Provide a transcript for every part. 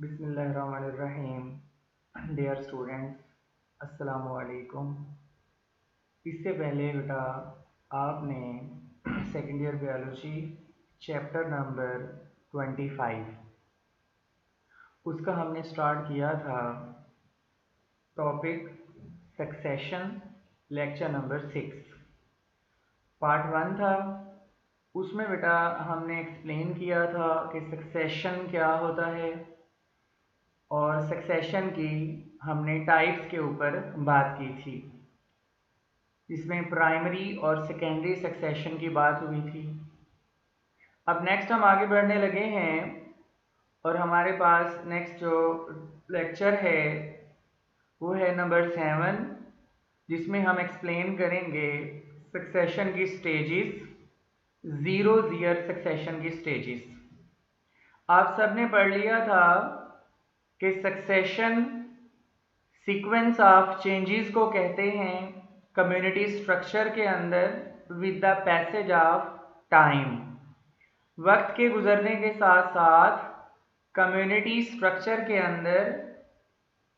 बिस्मिल्लाहिर्रहमानिर्रहीम। Dear students, अस्सलामु अलैकुम। इससे पहले बेटा आपने second year biology chapter number 25 उसका हमने स्टार्ट किया था topic succession, lecture number 6 part 1 था। उसमें बेटा हमने एक्सप्लेन किया था कि सक्सेशन क्या होता है और सक्सेशन की हमने टाइप्स के ऊपर बात की थी, जिसमें प्राइमरी और सेकेंडरी सक्सेशन की बात हुई थी। अब नेक्स्ट हम आगे बढ़ने लगे हैं और हमारे पास नेक्स्ट जो लेक्चर है वो है नंबर 7, जिसमें हम एक्सप्लेन करेंगे सक्सेशन की स्टेजेस, ज़ीरो ईयर सक्सेशन की स्टेजेस। आप सबने पढ़ लिया था कि सक्सेशन सीक्वेंस ऑफ चेंजेस को कहते हैं कम्युनिटी स्ट्रक्चर के अंदर with the passage of time. वक्त के गुजरने के साथ साथ कम्युनिटी स्ट्रक्चर के अंदर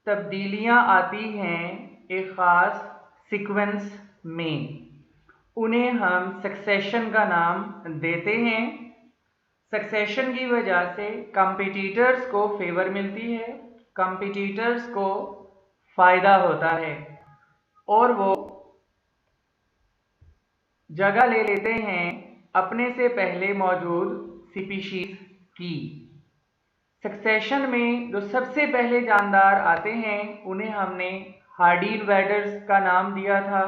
तब्दीलियां आती हैं एक ख़ास सीक्वेंस में, उन्हें हम सक्सेशन का नाम देते हैं। सक्सेशन की वजह से कंपटीटर्स को फेवर मिलती है, कंपटीटर्स को फ़ायदा होता है और वो जगह ले लेते हैं अपने से पहले मौजूद स्पीशीज की। सक्सेशन में जो सबसे पहले जानदार आते हैं उन्हें हमने हार्डी इन्वेडर्स का नाम दिया था,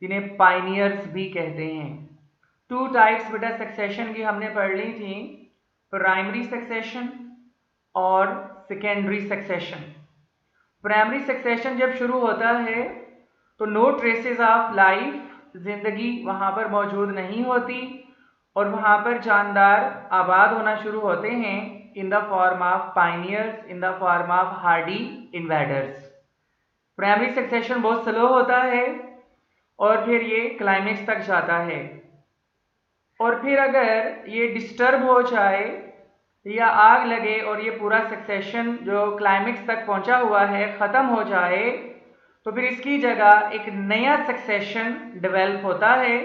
जिन्हें पायनियर्स भी कहते हैं। 2 टाइप्स बेटा सक्सेशन की हमने पढ़ ली थी, प्राइमरी सक्सेशन और सेकेंडरी सक्सेशन। प्राइमरी सक्सेशन जब शुरू होता है तो नो ट्रेसेस ऑफ लाइफ, जिंदगी वहाँ पर मौजूद नहीं होती और वहाँ पर जानदार आबाद होना शुरू होते हैं in the form of pioneers, in the form of Hardy invaders. Primary succession बहुत स्लो होता है और फिर ये क्लाइमेक्स तक जाता है, और फिर अगर ये डिस्टर्ब हो जाए या आग लगे और ये पूरा सक्सेशन जो क्लाइमेक्स तक पहुंचा हुआ है ख़त्म हो जाए, तो फिर इसकी जगह एक नया सक्सेशन डेवलप होता है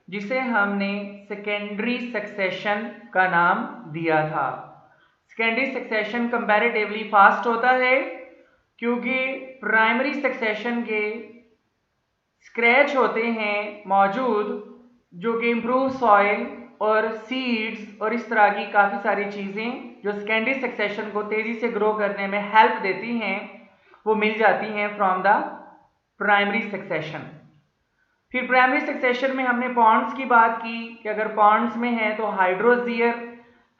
जिसे हमने सेकेंडरी सक्सेशन का नाम दिया था। सेकेंडरी सक्सेशन कंपैरेटिवली फास्ट होता है क्योंकि प्राइमरी सक्सेशन के स्क्रैच होते हैं मौजूद, जो कि इम्प्रूव सॉइल और सीड्स और इस तरह की काफ़ी सारी चीज़ें जो सेकेंडरी सक्सेशन को तेज़ी से ग्रो करने में हेल्प देती हैं वो मिल जाती हैं फ्रॉम द प्राइमरी सक्सेशन। फिर प्राइमरी सक्सेशन में हमने पॉन्ड्स की बात की कि अगर पॉन्ड्स में है तो हाइड्रोजीयर,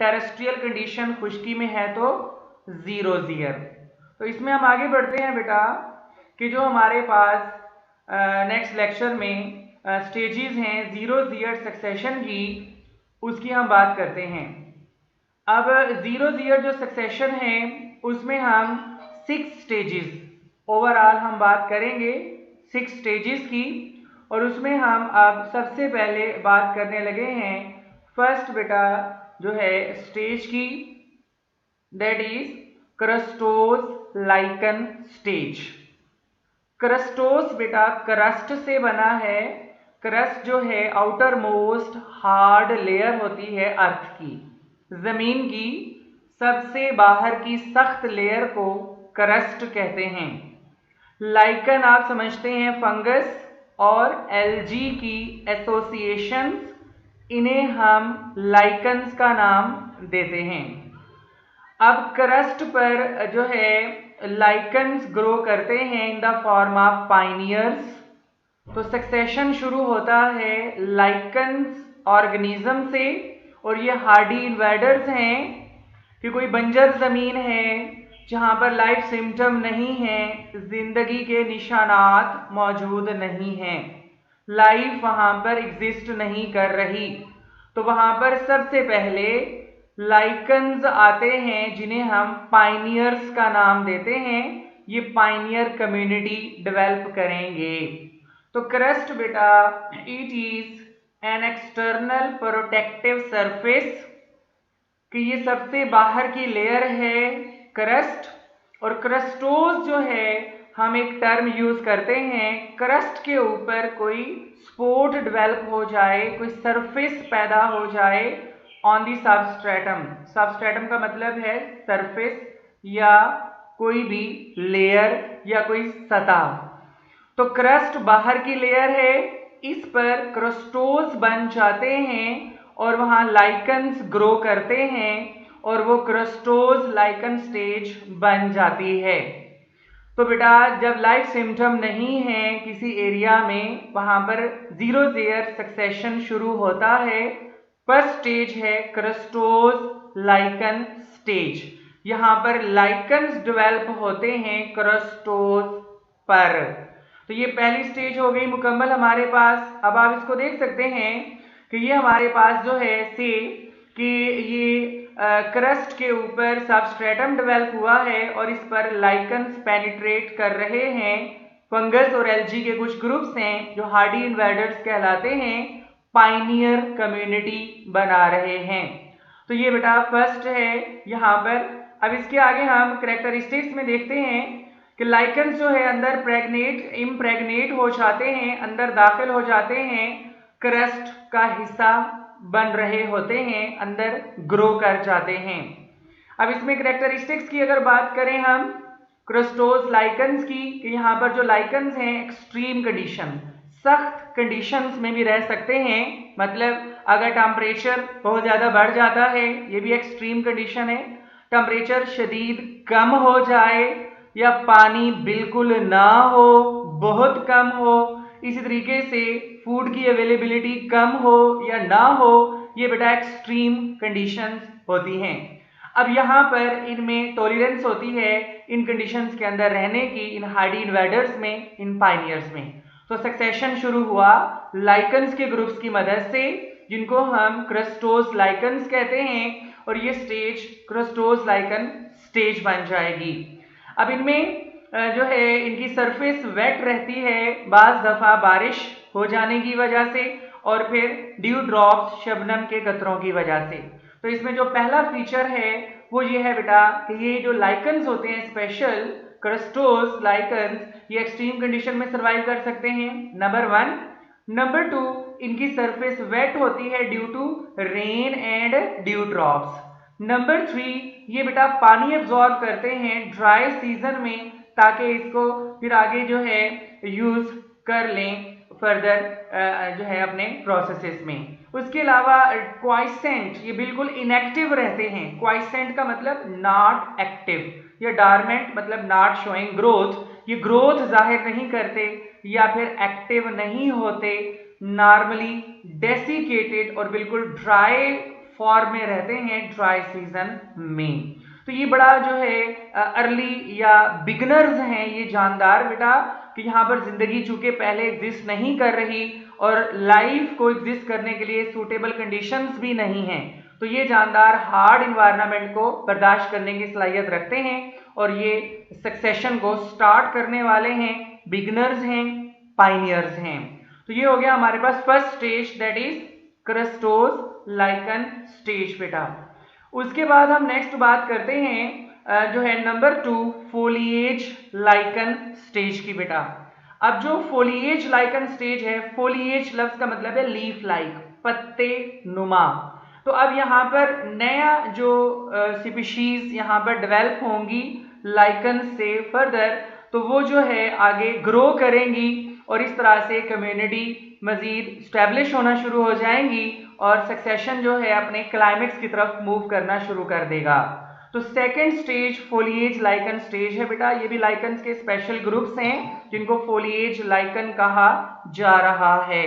टेरेस्ट्रियल कंडीशन खुश्की में है तो जीरोजीयर। तो इसमें हम आगे बढ़ते हैं बेटा कि जो हमारे पास नेक्स्ट लेक्चर में स्टेजेस हैं जीरो ईयर सक्सेशन की, उसकी हम बात करते हैं। अब जीरो ईयर जो सक्सेशन है उसमें हम 6 स्टेजेस ओवरऑल हम बात करेंगे, 6 स्टेजेस की, और उसमें हम अब सबसे पहले बात करने लगे हैं फर्स्ट बेटा जो है स्टेज की, that is crustose lichen stage. Crustose बेटा क्रस्ट से बना है। क्रस्ट जो है आउटर मोस्ट हार्ड लेयर होती है अर्थ की, जमीन की सबसे बाहर की सख्त लेयर को क्रस्ट कहते हैं। लाइकन आप समझते हैं फंगस और एल्गी की एसोसिएशंस, इन्हें हम लाइकन्स का नाम देते हैं। अब क्रस्ट पर जो है लाइकन्स ग्रो करते हैं in the form of Pioneers. तो सक्सेशन शुरू होता है लाइकन्स ऑर्गेनिज्म से, और ये हार्डी इन्वेडर्स हैं कि कोई बंजर ज़मीन है जहाँ पर लाइफ सिम्टम नहीं है, जिंदगी के निशानात मौजूद नहीं हैं, लाइफ वहाँ पर एग्जिस्ट नहीं कर रही, तो वहाँ पर सबसे पहले लाइकन्स आते हैं जिन्हें हम पाइनियर्स का नाम देते हैं। ये पाइनियर कम्युनिटी डेवलप करेंगे। तो क्रस्ट बेटा it is an external protective surface, कि ये सबसे बाहर की लेयर है क्रस्ट, और क्रस्टोज जो है हम एक टर्म यूज करते हैं क्रस्ट के ऊपर कोई स्पोर्ट डेवलप हो जाए, कोई सरफेस पैदा हो जाए ऑन दी सबस्ट्रेटम। सबस्ट्रेटम का मतलब है सरफेस या कोई भी लेयर या कोई सतह। तो क्रस्ट बाहर की लेयर है, इस पर क्रस्टोज बन जाते हैं और वहां लाइकन्स ग्रो करते हैं और वो क्रस्टोज लाइकन स्टेज बन जाती है। तो बेटा जब लाइफ सिम्टम नहीं है किसी एरिया में, वहां पर जीरो लेयर सक्सेशन शुरू होता है। फर्स्ट स्टेज है क्रस्टोज लाइकन स्टेज। यहां पर लाइकन्स डेवलप होते हैं क्रस्टोज पर। तो ये पहली स्टेज हो गई मुकम्मल हमारे पास। अब आप इसको देख सकते हैं कि ये हमारे पास जो है से कि ये क्रस्ट के ऊपर सबस्ट्रेटम डेवलप हुआ है और इस पर लाइकन्स पेनिट्रेट कर रहे हैं। फंगस और एल्गी के कुछ ग्रुप्स हैं जो हार्डी इन्वेडर्स कहलाते हैं, पाइनियर कम्युनिटी बना रहे हैं। तो ये बेटा फर्स्ट है यहाँ पर। अब इसके आगे हम कैरेक्टरिस्टिक्स में देखते हैं कि लाइकन्स जो है अंदर इम्प्रेग्नेट हो जाते हैं, अंदर दाखिल हो जाते हैं, क्रस्ट का हिस्सा बन रहे होते हैं, अंदर ग्रो कर जाते हैं। अब इसमें कैरेक्टरिस्टिक्स की अगर बात करें हम क्रस्टोज लाइकन्स की, कि यहाँ पर जो लाइकन्स हैं एक्सट्रीम कंडीशन, सख्त कंडीशंस में भी रह सकते हैं। मतलब अगर टेम्परेचर बहुत ज़्यादा बढ़ जाता है, ये भी एक्सट्रीम कंडीशन है। टेम्परेचर शदीद कम हो जाए या पानी बिल्कुल ना हो, बहुत कम हो, इसी तरीके से फूड की अवेलेबिलिटी कम हो या ना हो, ये बेटा एक्सट्रीम कंडीशंस होती हैं। अब यहाँ पर इनमें टॉलरेंस होती है इन कंडीशंस के अंदर रहने की, इन हार्डी इन्वेडर्स में, इन पाइनियर्स में। तो सक्सेशन शुरू हुआ लाइकन्स के ग्रुप्स की मदद से, जिनको हम क्रस्टोज लाइकन्स कहते हैं, और ये स्टेज क्रस्टोज लाइकन स्टेज बन जाएगी। अब इनमें जो है इनकी सरफेस वेट रहती है बाज दफा बारिश हो जाने की वजह से, और फिर ड्यू ड्रॉप्स शबनम के कतरों की वजह से। तो इसमें जो पहला फीचर है वो ये है बेटा कि ये जो लाइकन्स होते हैं स्पेशल क्रस्टोज लाइकन्स, ये एक्सट्रीम कंडीशन में सर्वाइव कर सकते हैं, नंबर 1। नंबर 2, इनकी सरफेस वेट होती है due to rain and dew drops. Number 3, ये बेटा पानी एब्जॉर्ब करते हैं ड्राई सीजन में, ताकि इसको फिर आगे जो है यूज कर लें फर्दर जो है अपने प्रोसेसेस में। उसके अलावा क्वाइसेंट, ये बिल्कुल इनएक्टिव रहते हैं। क्वाइसेंट का मतलब नॉट एक्टिव, या डार्मेंट मतलब नॉट शोइंग ग्रोथ, ये ग्रोथ जाहिर नहीं करते या फिर एक्टिव नहीं होते। नॉर्मली डेसिकेटेड और बिल्कुल ड्राई फॉर्म में रहते हैं ड्राई सीजन में। तो ये बड़ा जो है अर्ली या बिगनर्स हैं ये जानदार बेटा, कि यहाँ पर जिंदगी चूंकि पहले एग्जिस्ट नहीं कर रही और लाइफ को एग्जिस्ट करने के लिए सूटेबल कंडीशंस भी नहीं हैं, तो ये जानदार हार्ड इन्वायरमेंट को बर्दाश्त करने की सलाहियत रखते हैं और ये सक्सेशन को स्टार्ट करने वाले हैं, बिगनर्स हैं, पाइनियर्स हैं। तो ये हो गया हमारे पास first stage, that is crustose lichen stage बेटा। उसके बाद हम नेक्स्ट बात करते हैं जो है नंबर 2, फोलिएज लाइकन स्टेज की बेटा। अब जो फोलिएज लाइकन स्टेज है, फोलिएज लफ्ज का मतलब है लीफ लाइक, पत्ते नुमा। तो अब यहाँ पर नया जो स्पीशीज यहाँ पर डेवलप होंगी लाइकन से फर्दर, तो वो जो है आगे ग्रो करेंगी और इस तरह से कम्युनिटी मजीद स्टैब्लिश होना शुरू हो जाएंगी और सक्सेशन जो है अपने क्लाइमेक्स की तरफ मूव करना शुरू कर देगा। तो second stage foliage lichen stage है बेटा। ये भी लाइकन्स के स्पेशल ग्रुप्स हैं जिनको फोलिएज लाइकन कहा जा रहा है।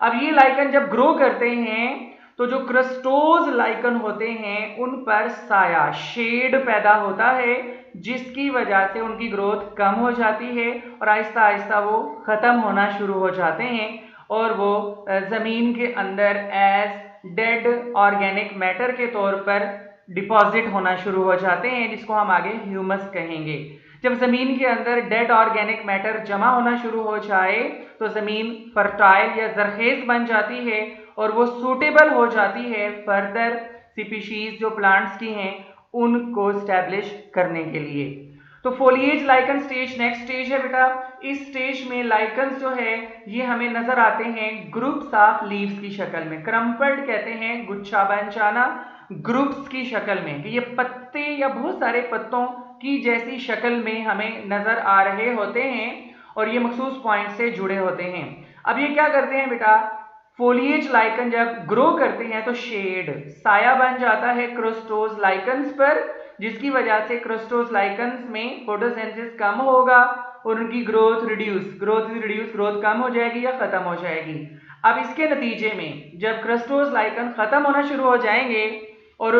अब ये लाइकन जब ग्रो करते हैं तो जो क्रस्टोज लाइकन होते हैं उन पर साया, शेड पैदा होता है, जिसकी वजह से उनकी ग्रोथ कम हो जाती है और आहिस्ता आहिस्ता वो खत्म होना शुरू हो जाते हैं और वो जमीन के अंदर एज डेड ऑर्गेनिक मैटर के तौर पर डिपॉजिट होना शुरू हो जाते हैं, जिसको हम आगे ह्यूमस कहेंगे। जब जमीन के अंदर डेड ऑर्गेनिक मैटर जमा होना शुरू हो जाए तो जमीन फर्टाइल या जरखेज बन जाती है और वो सूटेबल हो जाती है फर्दर स्पीशीज जो प्लांट्स की हैं उनको स्टैब्लिश करने के लिए। तो foliage lichen stage next stage है बेटा। इस स्टेज में लाइकन्स जो है ये हमें नजर आते हैं ग्रुप्स ऑफ लीव्स की शक्ल में। क्रम्पल्ड कहते हैं गुच्छा बन जाना, ग्रुप्स की शक्ल में, कि ये पत्ते या बहुत सारे पत्तों की जैसी शक्ल में हमें नजर आ रहे होते हैं और ये मखसूस पॉइंट से जुड़े होते हैं। अब ये क्या करते हैं बेटा, फोलिएज लाइकन जब ग्रो करते हैं तो शेड, साया बन जाता है क्रोस्टोज लाइकन्स पर, जिसकी वजह से क्रोस्टोज लाइकन्स में फोटोसिंथेसिस कम होगा और उनकी ग्रोथ कम हो जाएगी या खत्म हो जाएगी। अब इसके नतीजे में जब क्रोस्टोज लाइकन खत्म होना शुरू हो जाएंगे और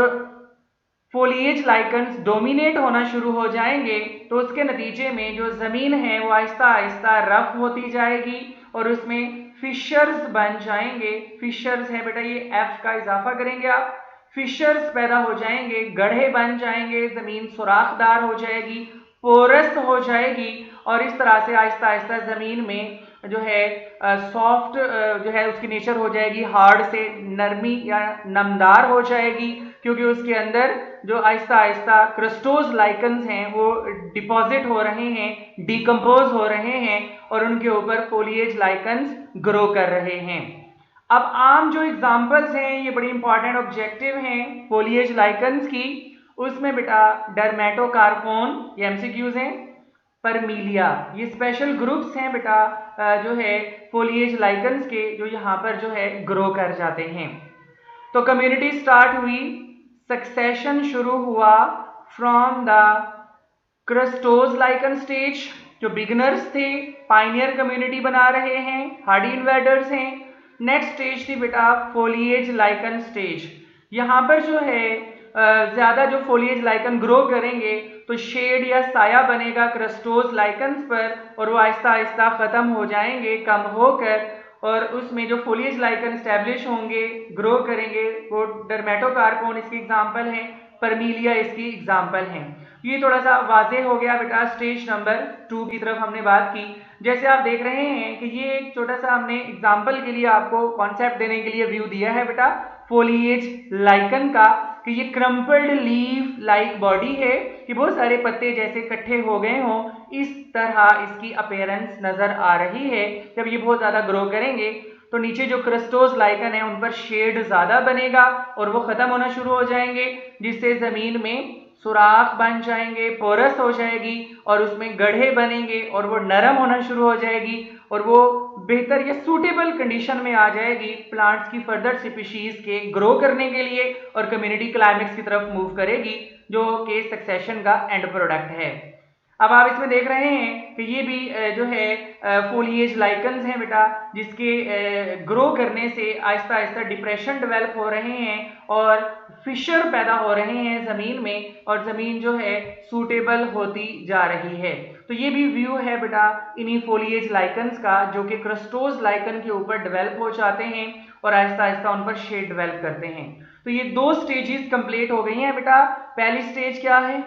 फोलिएज लाइकन्स डोमिनेट होना शुरू हो जाएंगे तो उसके नतीजे में जो जमीन है वो आहिस्ता आहिस्ता रफ होती जाएगी और उसमें फिशर्स बन जाएंगे। फिशर्स है बेटा, ये एफ का इजाफा करेंगे आप, फिशर्स पैदा हो जाएंगे, गड्ढे बन जाएंगे, जमीन सुराखदार हो जाएगी, पोरस हो जाएगी और इस तरह से आहिस्ता आहिस्ता जमीन में जो है सॉफ्ट जो है उसकी नेचर हो जाएगी, हार्ड से नरमी या नमदार हो जाएगी, क्योंकि उसके अंदर जो आहिस्ता आहिस्ता क्रिस्टोज लाइकन्स हैं वो डिपॉजिट हो रहे हैं, डिकम्पोज हो रहे हैं और उनके ऊपर फोलिएज लाइकन्स ग्रो कर रहे हैं। अब आम जो एग्जांपल्स हैं, ये बड़ी इंपॉर्टेंट ऑब्जेक्टिव हैं फोलिएज लाइकन्स की, उसमें बेटा डर्मेटोकार्पोन, ये एमसीक्यूज हैं, परमीलिया, ये स्पेशल ग्रुप्स हैं बेटा जो है फोलिएज लाइकन्स के, जो यहाँ पर जो है ग्रो कर जाते हैं। तो कम्युनिटी स्टार्ट हुई, सक्सेशन शुरू हुआ फ्रॉम द क्रिस्टोज लाइकन स्टेज, जो बिगनर्स थे पाइनियर कम्युनिटी बना रहे हैं, हार्डी इन्वेडर्स हैं। नेक्स्ट स्टेज थी बेटा फोलिएज लाइकन स्टेज। यहाँ पर जो है ज्यादा जो फोलिएज लाइकन ग्रो करेंगे तो शेड या साया बनेगा क्रिस्टोज लाइकन्स पर और वो आहिस्ता आहिस्ता खत्म हो जाएंगे कम होकर, और उसमें जो फोलिएज लाइकन स्टैब्लिश होंगे, ग्रो करेंगे, वो डर्मेटोकार्पोन इसकी एग्जांपल है, परमीलिया इसकी एग्जांपल है। ये थोड़ा सा वाजे हो गया बेटा। स्टेज नंबर 2 की तरफ हमने बात की। जैसे आप देख रहे हैं कि ये एक छोटा सा हमने एग्जांपल के लिए आपको कॉन्सेप्ट देने के लिए व्यू दिया है बेटा फोलिएज लाइकन का, कि ये क्रम्पल्ड लीफ लाइक बॉडी है कि बहुत सारे पत्ते जैसे इकट्ठे हो गए हों, इस तरह इसकी अपीयरेंस नजर आ रही है। जब ये बहुत ज्यादा ग्रो करेंगे तो नीचे जो क्रिस्टोज लाइकन है उन पर शेड ज्यादा बनेगा और वो खत्म होना शुरू हो जाएंगे, जिससे जमीन में सुराख बन जाएंगे, पोरस हो जाएगी और उसमें गड्ढे बनेंगे और वो नरम होना शुरू हो जाएगी और वो बेहतर या सूटेबल कंडीशन में आ जाएगी प्लांट्स की फर्दर स्पीशीज के ग्रो करने के लिए और कम्युनिटी क्लाइमेक्स की तरफ मूव करेगी, जो कि सक्सेशन का एंड प्रोडक्ट है। अब आप इसमें देख रहे हैं कि ये भी जो है फोलिएज लाइकन्स हैं बेटा, जिसके ग्रो करने से आहिस्ता आहिस्ता डिप्रेशन डेवलप हो रहे हैं और फिशर पैदा हो रहे हैं ज़मीन में और ज़मीन जो है सूटेबल होती जा रही है। तो ये भी व्यू है बेटा इन्हीं फोलिएज लाइकन्स का, जो कि क्रिस्टोज लाइकन के ऊपर डेवलप हो जाते हैं और आहिस्ता आहिस्ता उन पर शेड डेवलप करते हैं। तो ये 2 स्टेजेस कंप्लीट हो गई हैं बेटा। पहली स्टेज क्या है,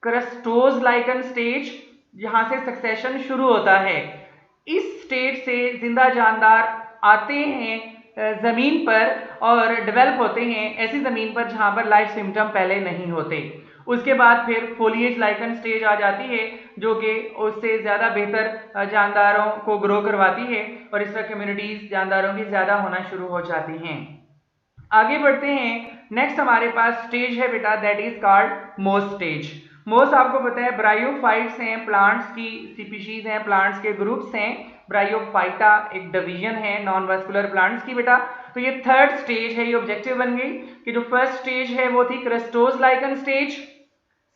क्रिस्टोज लाइकन स्टेज, यहां से सक्सेशन शुरू होता है। इस स्टेज से जिंदा जानदार आते हैं जमीन पर और डेवलप होते हैं ऐसी जमीन पर जहां पर लाइफ सिम्टम पहले नहीं होते। उसके बाद फिर फोलिएज लाइकन स्टेज आ जाती है, जो कि उससे ज्यादा बेहतर जानदारों को ग्रो करवाती है और इस तरह कम्युनिटीज जानदारों की ज्यादा होना शुरू हो जाती हैं। आगे बढ़ते हैं। नेक्स्ट हमारे पास स्टेज है बेटा, दैट इज कॉल्ड मोस स्टेज। मोस आपको पता है ब्रायोफाइट्स हैं, प्लांट्स की स्पीशीज हैं, प्लांट्स के ग्रुप्स हैं। ब्रायोफाइटा एक डिवीजन है नॉन वास्कुलर प्लांट्स की बेटा। तो ये 3rd स्टेज है, ये ऑब्जेक्टिव बन गई कि जो फर्स्ट स्टेज है वो थी क्रिस्टोज लाइकन स्टेज,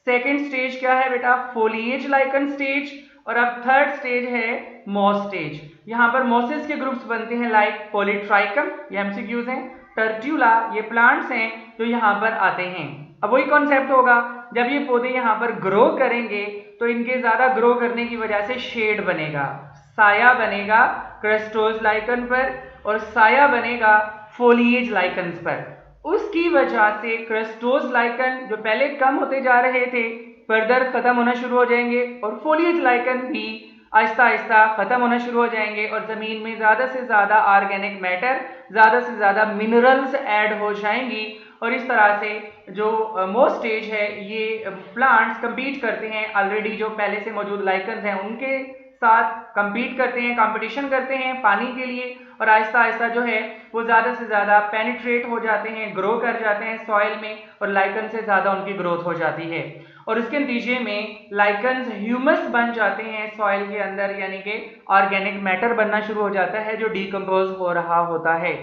सेकेंड स्टेज क्या है बेटा फोलिएज लाइकन स्टेज, और अब 3rd स्टेज है मोस स्टेज। यहाँ पर मोसेस के ग्रुप्स बनते हैं लाइक पॉलीट्राइकम, ये एमसीक्यूज हैं, टर्ट्यूला, ये प्लांट्स हैं जो यहाँ पर आते हैं। अब वही कॉन्सेप्ट होगा, जब ये पौधे यहाँ पर ग्रो करेंगे तो इनके ज्यादा ग्रो करने की वजह से शेड बनेगा, साया बनेगा क्रिस्टोज लाइकन पर और साया बनेगा फोलिएज लाइकन्स पर। उसकी वजह से क्रिस्टोज लाइकन जो पहले कम होते जा रहे थे फर्दर खत्म होना शुरू हो जाएंगे और फोलिएज लाइकन भी आहिस्ता आहिस्ता खत्म होना शुरू हो जाएंगे और जमीन में ज्यादा से ज्यादा ऑर्गेनिक मैटर, ज्यादा से ज्यादा मिनरल्स ऐड हो जाएंगी और इस तरह से जो मोस्ट स्टेज है ये प्लांट्स कंपीट करते हैं, ऑलरेडी जो पहले से मौजूद लाइकन्स हैं उनके साथ कंपीट करते हैं, कंपटीशन करते हैं पानी के लिए, और आहिस्ता आहिस्ता जो है वो ज़्यादा से ज़्यादा पेनिट्रेट हो जाते हैं, ग्रो कर जाते हैं सॉइल में, और लाइकन से ज़्यादा उनकी ग्रोथ हो जाती है, और इसके नतीजे में लाइकन्स ह्यूमस बन जाते हैं सॉइल के अंदर, यानी कि ऑर्गेनिक मैटर बनना शुरू हो जाता है जो डिकम्पोज हो रहा होता है।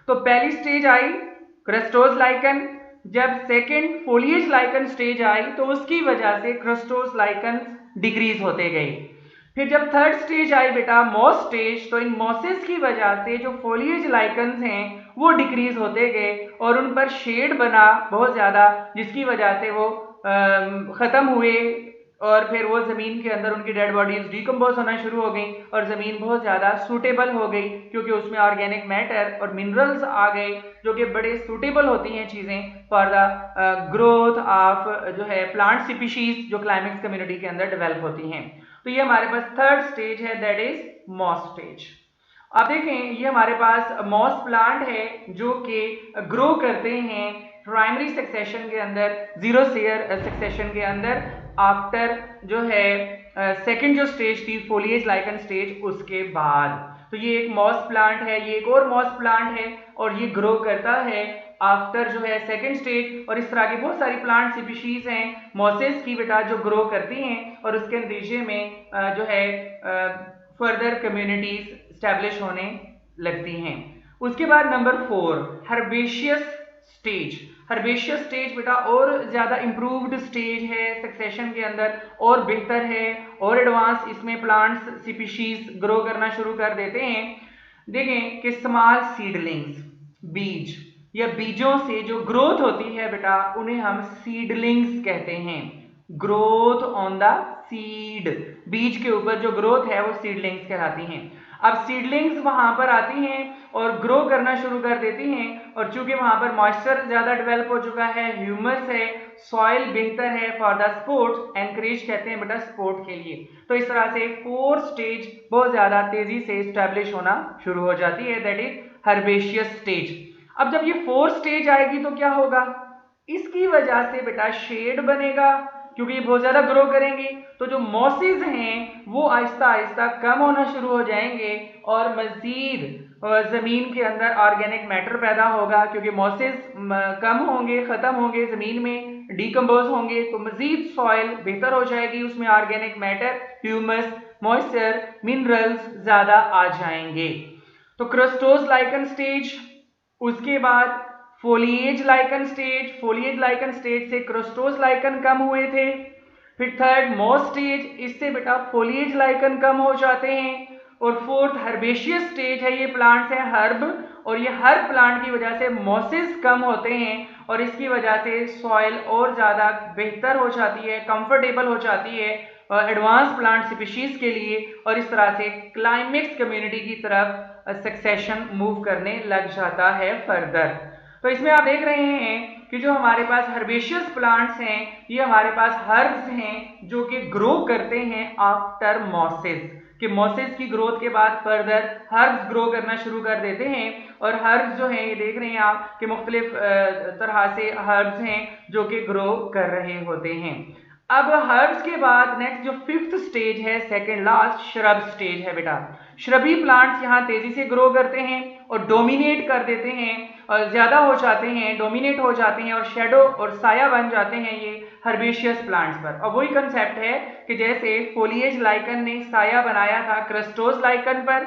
तो पहली स्टेज आई क्रस्टोज लाइकन, जब सेकेंड फोलिएज लाइकन स्टेज आई तो उसकी वजह से क्रस्टोज लाइकन डिक्रीज होते गए। फिर जब थर्ड स्टेज आई बेटा मॉस स्टेज, तो इन मॉसेस की वजह से जो फोलिएज लाइकन्स हैं वो डिक्रीज होते गए और उन पर शेड बना बहुत ज़्यादा, जिसकी वजह से वो ख़त्म हुए, और फिर वो ज़मीन के अंदर उनकी डेड बॉडीज डिकम्पोज होना शुरू हो गई और ज़मीन बहुत ज़्यादा सूटेबल हो गई, क्योंकि उसमें ऑर्गेनिक मैटर और मिनरल्स आ गए जो कि बड़े सूटेबल होती हैं चीज़ें फॉर द ग्रोथ ऑफ जो है प्लांट स्पीशीज जो क्लाइमेक्स कम्युनिटी के अंदर डेवलप होती हैं। तो ये हमारे पास थर्ड स्टेज है, दैट इज मॉस स्टेज। अब देखें ये हमारे पास मॉस प्लांट है जो कि ग्रो करते हैं प्राइमरी सक्सेशन के अंदर, जीरो सेयर सक्सेशन के अंदर, आफ्टर जो है सेकंड जो स्टेज थी फोलिएज लाइकन स्टेज उसके बाद। तो ये एक मॉस प्लांट है, ये एक और मॉस प्लांट है और ये ग्रो करता है आफ्टर जो है सेकंड स्टेज, और इस तरह की बहुत सारी प्लांट स्पीशीज हैं मॉसेस की बेटा जो ग्रो करती हैं और उसके नतीजे में जो है फर्दर कम्युनिटीज स्टैब्लिश होने लगती हैं। उसके बाद number 4 herbaceous stage. Herbaceous stage बेटा और ज्यादा इंप्रूव्ड स्टेज है सक्सेशन के अंदर, और बेहतर है और एडवांस इसमें प्लांट्स स्पीशीज ग्रो करना शुरू कर देते हैं। देखें कि स्मॉल सीडलिंग्स, बीज या बीजों से जो ग्रोथ होती है बेटा उन्हें हम सीडलिंग्स कहते हैं। ग्रोथ ऑन द सीड, बीज के ऊपर जो ग्रोथ है वो सीडलिंग्स कहलाती हैं। अब सीडलिंग्स वहां पर आती हैं और ग्रो करना शुरू कर देती हैं, और चूंकि वहां पर मॉइस्चर ज्यादा डेवलप हो चुका है, ह्यूमस है, सॉइल बेहतर है फॉर द स्पोर्ट, एनकरेज कहते हैं बेटा स्पोर्ट के लिए। तो इस तरह से 4 स्टेज बहुत ज्यादा तेजी से स्टैब्लिश होना शुरू हो जाती है, दैट इज हर्बेशियस स्टेज। अब जब ये 4 स्टेज आएगी तो क्या होगा, इसकी वजह से बेटा शेड बनेगा, क्योंकि ये बहुत ज्यादा ग्रो करेंगे तो जो मॉसेस हैं वो आहिस्ता आहिस्ता कम होना शुरू हो जाएंगे और मजीद जमीन के अंदर ऑर्गेनिक मैटर पैदा होगा, क्योंकि मॉसेस कम होंगे, खत्म होंगे, जमीन में डिकम्पोज होंगे, तो मजीद सॉइल बेहतर हो जाएगी, उसमें organic matter, humus, moisture, minerals ज्यादा आ जाएंगे। तो क्रस्टोज लाइकन स्टेज, उसके बाद foliage lichen stage, foliage lichen stage से क्रस्टोज लाइकन कम हुए थे। फिर थर्ड मॉस स्टेज, इससे बेटा फोलिएज लाइकन कम हो जाते हैं। और फोर्थ हर्बेशियस स्टेज है, ये प्लांट्स हैं हर्ब, और ये हर प्लांट की वजह से मॉसेस कम होते हैं और इसकी वजह से सॉइल और ज़्यादा बेहतर हो जाती है, कंफर्टेबल हो जाती है एडवांस प्लांट स्पीशीज के लिए, और इस तरह से क्लाइमेक्स कम्युनिटी की तरफ सक्सेशन मूव करने लग जाता है फर्दर। तो इसमें आप देख रहे हैं कि जो हमारे पास हर्बेशियस प्लांट्स हैं ये हमारे पास हर्ब्स हैं जो कि ग्रो करते हैं आफ्टर मॉसेस, कि मॉसेस की ग्रोथ के बाद फर्दर हर्ब्स ग्रो करना शुरू कर देते हैं। और हर्ब्स जो हैं ये देख रहे हैं आप कि मुख्तलिफ तरह से हर्ब्स हैं जो कि ग्रो कर रहे होते हैं। अब हर्ब्स के बाद नेक्स्ट जो 5th स्टेज है, सेकेंड लास्ट, श्रब स्टेज है बेटा। श्रबी प्लांट्स यहाँ तेजी से ग्रो करते हैं और डोमिनेट कर देते हैं और ज्यादा हो जाते हैं, डोमिनेट हो जाते हैं और शेडो और साया बन जाते हैं ये हर्बेशियस प्लांट्स पर। और वही कंसेप्ट है कि जैसे फोलिएज लाइकन ने साया बनाया था क्रस्टोज लाइकन पर,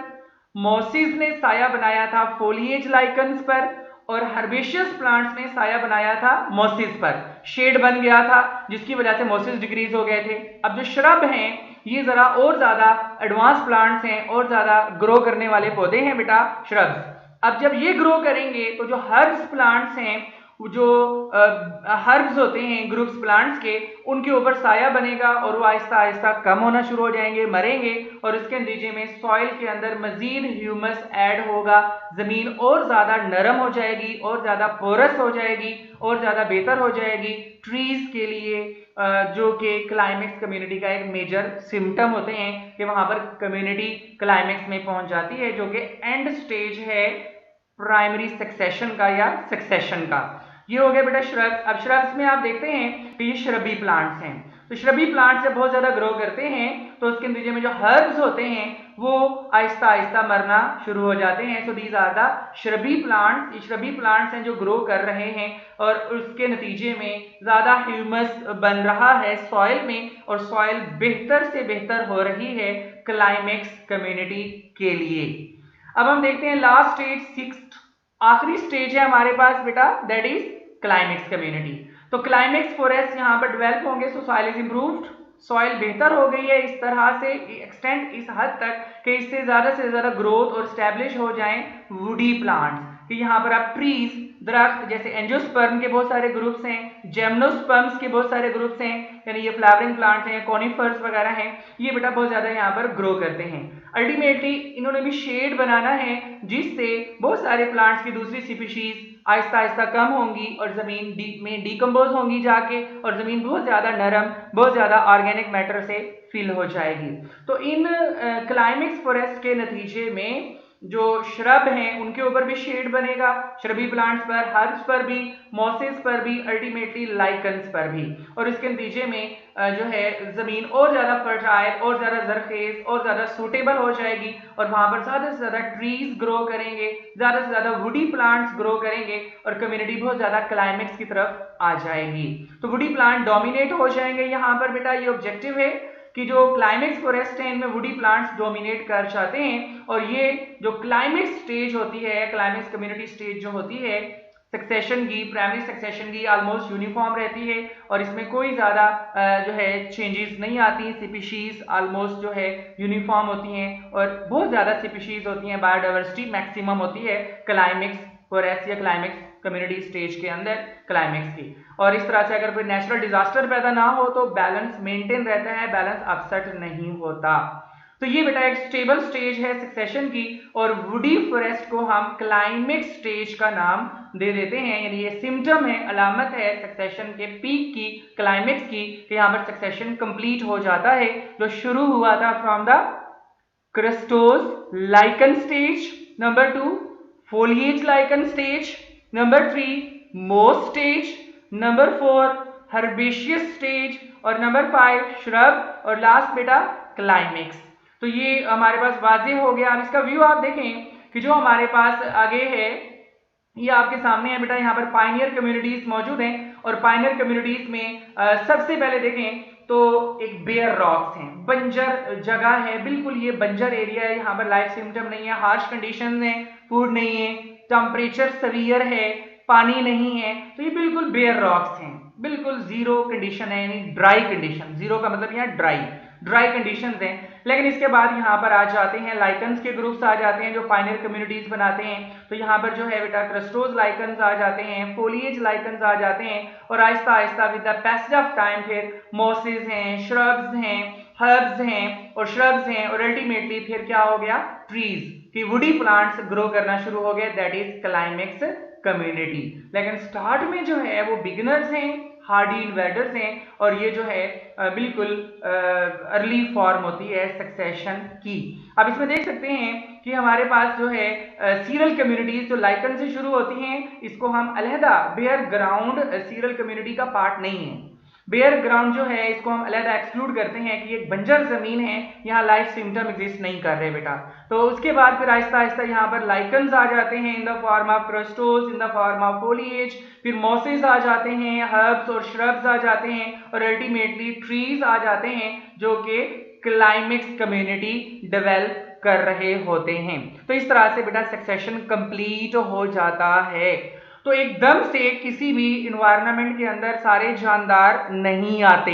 मॉसिस ने साया बनाया था फोलिएज लाइकन्स पर, और हर्बेशियस प्लांट्स ने साया बनाया था मॉसिस पर, शेड बन गया था जिसकी वजह से मॉसिस डिक्रीज हो गए थे। अब जो श्रब हैं ये जरा और ज्यादा एडवांस प्लांट्स हैं और ज्यादा ग्रो करने वाले पौधे हैं बेटा श्रब्स। अब जब ये ग्रो करेंगे तो जो हर्ब्स प्लांट्स हैं, जो हर्ब्स होते हैं ग्रुप्स प्लांट्स के, उनके ऊपर साया बनेगा और वो आहिस्ता आहिस्ता कम होना शुरू हो जाएंगे, मरेंगे, और इसके नतीजे में सॉइल के अंदर मजीद ह्यूमस ऐड होगा, जमीन और ज्यादा नरम हो जाएगी और ज्यादा पोरस हो जाएगी और ज्यादा बेहतर हो जाएगी ट्रीज के लिए, जो कि क्लाइमेक्स कम्युनिटी का एक मेजर सिम्टम होते हैं कि वहां पर कम्युनिटी क्लाइमेक्स में पहुंच जाती है, जो कि एंड स्टेज है प्राइमरी सक्सेशन का या सक्सेशन का। ये हो गया बेटा श्रब्स। अब श्रब्स में आप देखते हैं कि ये श्रबी प्लांट्स हैं, तो श्रबी प्लांट से बहुत ज्यादा ग्रो करते हैं, तो उसके नतीजे में जो हर्ब्स होते हैं वो आहिस्ता आहिस्ता मरना शुरू हो जाते हैं। So these are the shrubby plants. ये श्रबी प्लांट्स हैं जो ग्रो कर रहे हैं और उसके नतीजे में ज्यादा ह्यूमस बन रहा है सॉइल में, और सॉइल बेहतर से बेहतर हो रही है क्लाइमेक्स कम्युनिटी के लिए। अब हम देखते हैं लास्ट स्टेज, सिक्स्थ आखिरी स्टेज है हमारे पास बेटा, दैट इज क्लाइमेक्स कम्युनिटी। तो क्लाइमेक्स फॉरेस्ट यहाँ पर डेवलप होंगे, सो सॉइल इज इंप्रूव्ड, सॉइल बेहतर हो गई है इस तरह से एक्सटेंड, इस हद तक कि इससे ज्यादा ग्रोथ और स्टैब्लिश हो जाएं वुडी प्लांट्स, कि यहाँ पर आप ट्रीज, दरख्त जैसे एंजियोस्पर्म के बहुत सारे ग्रुप्स हैं, जिम्नोस्पर्म्स के बहुत सारे ग्रुप्स हैं, यानी ये फ्लावरिंग प्लांट्स हैं, कॉनिफर्स वगैरह हैं, ये बेटा बहुत ज्यादा यहाँ पर ग्रो करते हैं। अल्टीमेटली इन्होंने भी शेड बनाना है जिससे बहुत सारे प्लांट्स की दूसरी स्पीशीज आहिस्ता आहिस्ता कम होंगी और जमीन में डिकम्पोज होंगी जाके, और जमीन बहुत ज्यादा नरम, बहुत ज्यादा ऑर्गेनिक मैटर से फिल हो जाएगी। तो इन क्लाइमेक्स फॉरेस्ट के नतीजे में जो श्रब हैं उनके ऊपर भी शेड बनेगा, श्रबी प्लांट्स पर, हर्ब्स पर भी, मॉसेस पर भी, अल्टीमेटली लाइकन्स पर भी, और इसके नतीजे में जो है जमीन और ज्यादा फर्टाइल, और ज्यादा जरखेज, और ज्यादा सूटेबल हो जाएगी, और वहां पर ज्यादा से ज्यादा ट्रीज ग्रो करेंगे, ज्यादा से ज्यादा वुडी प्लांट्स ग्रो करेंगे, और कम्युनिटी बहुत ज्यादा क्लाइमेक्स की तरफ आ जाएगी। तो वुडी प्लांट डोमिनेट हो जाएंगे यहाँ पर बेटा, ये ऑब्जेक्टिव है कि जो क्लाइमेक्स फॉरेस्ट है इनमें वुडी प्लांट्स डोमिनेट कर जाते हैं, और ये जो क्लाइमेक्स स्टेज होती है, क्लाइमेक्स कम्युनिटी स्टेज जो होती है सक्सेशन की, प्राइमरी सक्सेशन की ऑलमोस्ट यूनिफॉर्म रहती है, और इसमें कोई ज्यादा जो है चेंजेस नहीं आती, स्पीशीज ऑलमोस्ट जो है यूनिफॉर्म होती हैं, और बहुत ज्यादा स्पीशीज होती हैं, बायोडाइवर्सिटी मैक्सिमम होती है क्लाइमेक्स फॉरेस्ट या क्लाइमेक्स कम्युनिटी स्टेज के अंदर क्लाइमेक्स की। और इस तरह से अगर कोई नेचुरल डिजास्टर पैदा ना हो तो बैलेंस मेंटेन रहता है, बैलेंस अपसेट नहीं होता। तो ये बेटा एक स्टेबल स्टेज है सक्सेशन की, और वुडी फॉरेस्ट को हम क्लाइमेक्स स्टेज का नाम दे देते हैं, यानी ये सिम्टम है, अलामत है सक्सेशन के पीक की, क्लाइमेक्स की, कि यहाँ पर सक्सेशन कंप्लीट हो जाता है, जो शुरू हुआ था from the crustose lichen stage, number 2 foliage lichen stage, number 3 moss stage, number 4 herbaceous stage, और नंबर 5 shrub, और लास्ट बेटा क्लाइमेक्स। तो ये हमारे पास वाज़ेह हो गया। अब इसका व्यू आप देखें कि जो हमारे पास आगे है ये आपके सामने है बेटा, यहाँ पर पायनियर कम्युनिटीज मौजूद हैं, और पायनियर कम्युनिटीज में सबसे पहले देखें तो एक बेयर रॉक्स हैं, बंजर जगह है, बिल्कुल ये बंजर एरिया है, यहाँ पर लाइफ सिम्टम नहीं है, हार्श कंडीशन है, फूड नहीं है, टेम्परेचर सवियर है, पानी नहीं है, तो ये बिल्कुल बेयर रॉक्स हैं, बिल्कुल जीरो कंडीशन है, यानी ड्राई कंडीशन, जीरो का मतलब यहाँ ड्राई कंडीशंस हैं। लेकिन इसके बाद यहाँ पर आ जाते हैं लाइकन्स के ग्रुप्स आ जाते हैं जो पायनियर कम्युनिटीज बनाते हैं, तो यहाँ पर जो है बेटा क्रस्टोज लाइकन्स आ जाते हैं, फोलिएज लाइकन्स आ जाते हैं, और Aahista Aahista with the passage of time फिर मॉसेस हैं, श्रब्स हैं, हर्ब्स हैं, और श्रब्स हैं, और अल्टीमेटली फिर क्या हो गया, ट्रीज की वुडी प्लांट्स ग्रो करना शुरू हो गए, दैट इज क्लाइमेक्स कम्युनिटी। लेकिन स्टार्ट में जो है वो बिगिनर्स हैं, हार्डी इन्वेडर्स हैं, और ये जो है बिल्कुल अर्ली फॉर्म होती है सक्सेशन की। अब इसमें देख सकते हैं कि हमारे पास जो है सीरल कम्युनिटीज जो लाइकन से शुरू होती हैं, इसको हम अलहदा बेयर ग्राउंड सीरल कम्युनिटी का पार्ट नहीं है, बेयर ग्राउंड जो है इसको हम अलग एक्सक्लूड करते हैं कि एक बंजर जमीन है, यहाँ लाइफ सिम्टम एग्जिस्ट नहीं कर रहे बेटा। तो उसके बाद फिर आहिस्ता आहिस्ता यहाँ पर लाइकन्स आ जाते हैं in the form of crustose, in the form of foliage, फिर मॉसेस आ जाते हैं, हर्ब्स और श्रब्स आ जाते हैं, और अल्टीमेटली ट्रीज आ जाते हैं जो कि क्लाइमेक्स कम्युनिटी डेवलप कर रहे होते हैं। तो इस तरह से बेटा सक्सेशन कंप्लीट हो जाता है। तो एकदम से किसी भी इन्वायरमेंट के अंदर सारे जानदार नहीं आते,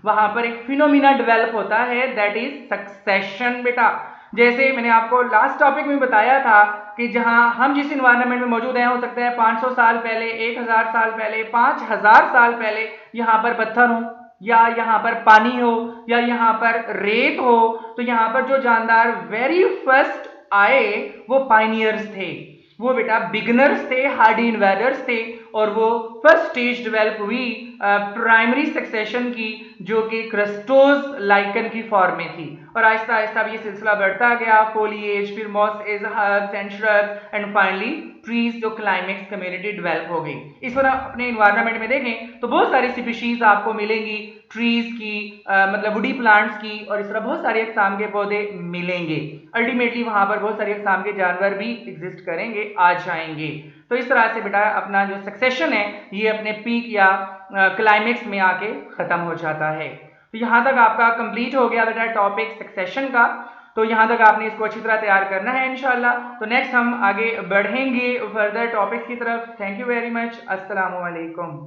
वहां पर एक फिनोमिना डेवलप होता है, दैट इज सक्सेशन बेटा। जैसे मैंने आपको लास्ट टॉपिक में बताया था कि जहां हम जिस इन्वायरमेंट में मौजूद हैं, हो सकता है 500 साल पहले, 1000 साल पहले, 5000 साल पहले यहाँ पर पत्थर हो, या यहाँ पर पानी हो, या यहाँ पर रेत हो, तो यहाँ पर जो जानदार वेरी फर्स्ट आए वो पायनियर्स थे, वो बेटा बिगनर्स थे, हार्डी इन्वेडर्स थे, और वो फर्स्ट स्टेज डेवलप हुई प्राइमरी सक्सेशन की, जो कि क्रस्टोज लाइकन की फॉर्म में थी। और आहिस्ता आहिस्ता ये सिलसिला बढ़ता गया, फोलिएज, फिर masses, herbs and shrubs and finally trees, जो क्लाइमेक्स कम्युनिटी डेवलप हो गई। इस तरह अपने इन्वायरमेंट में देखें तो बहुत सारी स्पीशीज आपको मिलेंगी ट्रीज की, मतलब वुडी प्लांट्स की, और इस तरह बहुत सारे अक़साम के पौधे मिलेंगे। अल्टीमेटली वहां पर बहुत सारे अक़साम के जानवर भी एग्जिस्ट करेंगे, आ जाएंगे। तो इस तरह से बेटा अपना जो सक्सेशन है ये अपने पीक या क्लाइमेक्स में आके खत्म हो जाता है। तो यहाँ तक आपका कंप्लीट हो गया बेटा टॉपिक सक्सेशन का। तो यहाँ तक आपने इसको अच्छी तरह तैयार करना है इंशाल्लाह। तो नेक्स्ट हम आगे बढ़ेंगे फर्दर टॉपिक्स की तरफ। Thank you very much. अस्सलामु अलैकुम।